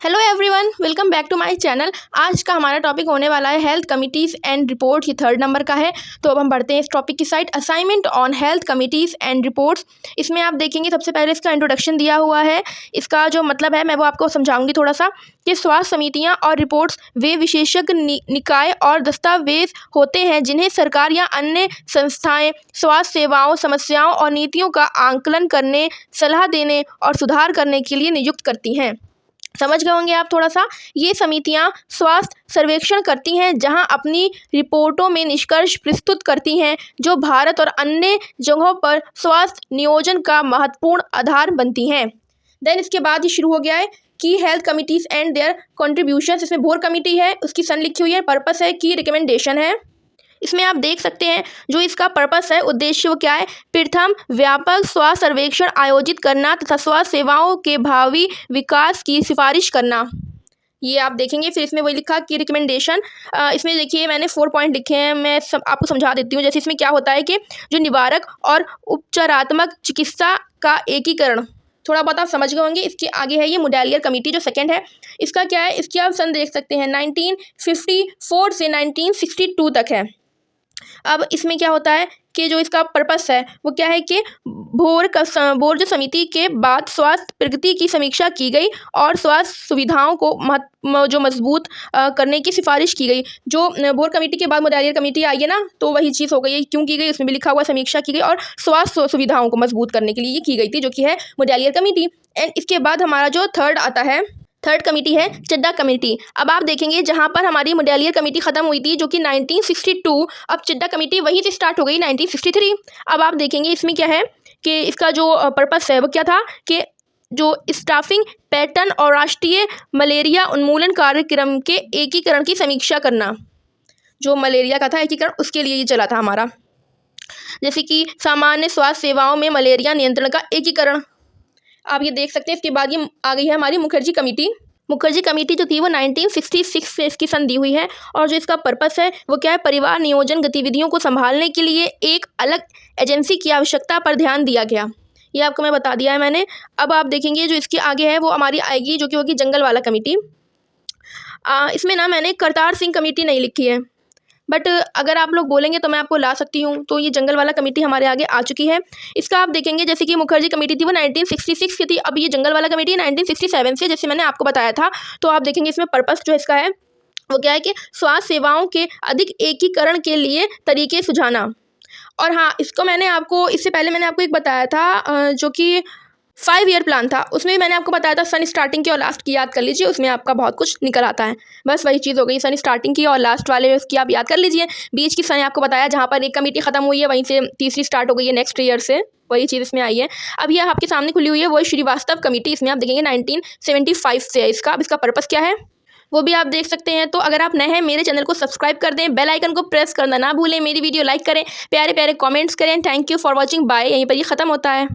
Hello everyone, welcome back to my channel. आज का हमारा टॉपिक होने वाला है हेल्थ कमिटीज़ एंड रिपोर्ट्स। ये 3rd नंबर का है। तो अब हम बढ़ते हैं इस टॉपिक की side, assignment on health committees and reports. इसमें आप देखेंगे सबसे पहले इसका इंट्रोडक्शन दिया हुआ है। इसका जो मतलब है मैं वो आपको समझाऊंगी थोड़ा सा कि स्वास्थ्य समितियां और रिपोर्ट्स वे विशेषज्ञ निकाय और दस्तावेज होते हैं जिन्हें सरकार या अन्य संस्थाएं स्वास्थ्य सेवाओं, समस्याओं और नीतियों का आंकलन करने, सलाह देने और सुधार करने के लिए नियुक्त करती हैं। समझ गए होंगे आप थोड़ा सा। ये समितियां स्वास्थ्य सर्वेक्षण करती हैं जहां अपनी रिपोर्टों में निष्कर्ष प्रस्तुत करती हैं जो भारत और अन्य जगहों पर स्वास्थ्य नियोजन का महत्वपूर्ण आधार बनती हैं। देन इसके बाद ही शुरू हो गया है कि health committees and their contributions. इसमें भोर कमेटी है, उसकी सन लिखी हुई है, पर्पस है, की रिकमेंडेशन है। इसमें आप देख सकते हैं जो इसका पर्पस है, उद्देश्य वो क्या है। प्रथम, व्यापक स्वास्थ्य सर्वेक्षण आयोजित करना तथा स्वास्थ्य सेवाओं के भावी विकास की सिफारिश करना। ये आप देखेंगे। फिर इसमें वही लिखा कि रिकमेंडेशन। इसमें देखिए मैंने 4 पॉइंट लिखे हैं, मैं आपको समझा देती हूँ। जैसे इसमें क्या होता है कि जो निवारक और उपचारात्मक चिकित्सा का एकीकरण, थोड़ा बहुत आप समझ गए होंगे। इसके आगे है ये मुडालियर कमेटी जो 2nd है। इसका क्या है, इसकी आप सन देख सकते हैं 1954 से 1962 तक है। अब इसमें क्या होता है कि जो इसका पर्पस है वो क्या है कि भोर जो समिति के बाद स्वास्थ्य प्रगति की समीक्षा की गई और स्वास्थ्य सुविधाओं को जो मजबूत करने की सिफारिश की गई। जो भोर कमेटी के बाद मुदालियर कमेटी आई है ना, तो वही चीज़ हो गई है। क्यों की गई, उसमें भी लिखा हुआ समीक्षा की गई और स्वास्थ्य सुविधाओं को मजबूत करने के लिए ये की गई थी, जो कि है मुदालियर कमेटी। एंड इसके बाद हमारा जो 3rd आता है, 3rd कमेटी है चड्डा कमेटी। अब आप देखेंगे जहां पर हमारी मुडालियर कमेटी ख़त्म हुई थी जो कि 1962, अब चड्डा कमेटी वहीं से स्टार्ट हो गई 1963। अब आप देखेंगे इसमें क्या है कि इसका जो पर्पस है वो क्या था कि जो स्टाफिंग पैटर्न और राष्ट्रीय मलेरिया उन्मूलन कार्यक्रम के एकीकरण की समीक्षा करना। जो मलेरिया का था एकीकरण, उसके लिए ये चला था हमारा। जैसे कि सामान्य स्वास्थ्य सेवाओं में मलेरिया नियंत्रण का एकीकरण, आप ये देख सकते हैं। इसके बाद ये आ गई है हमारी मुखर्जी कमेटी। मुखर्जी कमेटी जो थी वो 1966 से इसकी सन दी हुई है। और जो इसका पर्पस है वो क्या है, परिवार नियोजन गतिविधियों को संभालने के लिए एक अलग एजेंसी की आवश्यकता पर ध्यान दिया गया। ये आपको मैं बता दिया है मैंने। अब आप देखेंगे जो इसके आगे है वो हमारी आएगी जो कि होगी जंगल वाला कमेटी। इसमें ना मैंने करतार सिंह कमेटी नहीं लिखी है, बट अगर आप लोग बोलेंगे तो मैं आपको ला सकती हूँ। तो ये जंगल वाला कमेटी हमारे आगे आ चुकी है। इसका आप देखेंगे जैसे कि मुखर्जी कमेटी थी वो 1966 की थी। अब ये जंगल वाला कमेटी 1967 से, जैसे मैंने आपको बताया था। तो आप देखेंगे इसमें पर्पस जो इसका है वो क्या है कि स्वास्थ्य सेवाओं के अधिक एकीकरण के लिए तरीके सुझाना। और हाँ, इसको मैंने आपको इससे पहले मैंने आपको एक बताया था जो कि 5 ईयर प्लान था। उसमें भी मैंने आपको बताया था सन स्टार्टिंग की और लास्ट की याद कर लीजिए, उसमें आपका बहुत कुछ निकल आता है। बस वही चीज़ हो गई, सन स्टार्टिंग की और लास्ट वाले उसकी आप याद कर लीजिए। बीच की सन आपको बताया जहाँ पर एक कमेटी ख़त्म हुई है, वहीं से तीसरी स्टार्ट हो गई है नेक्स्ट ईयर से, वही चीज़ इसमें आई है। अब ये आपके सामने खुली हुई है वो श्रीवास्तव कमेटी। इसमें आप देखेंगे 1975 से है इसका। अब इसका पर्पस क्या है वो भी आप देख सकते हैं। तो अगर आप नए हैं मेरे चैनल को सब्सक्राइब कर दें, बेल आइकन को प्रेस करना ना भूलें, मेरी वीडियो लाइक करें, प्यारे प्यारे कमेंट्स करें। Thank you for watching, bye. यहीं पर ये ख़त्म होता है।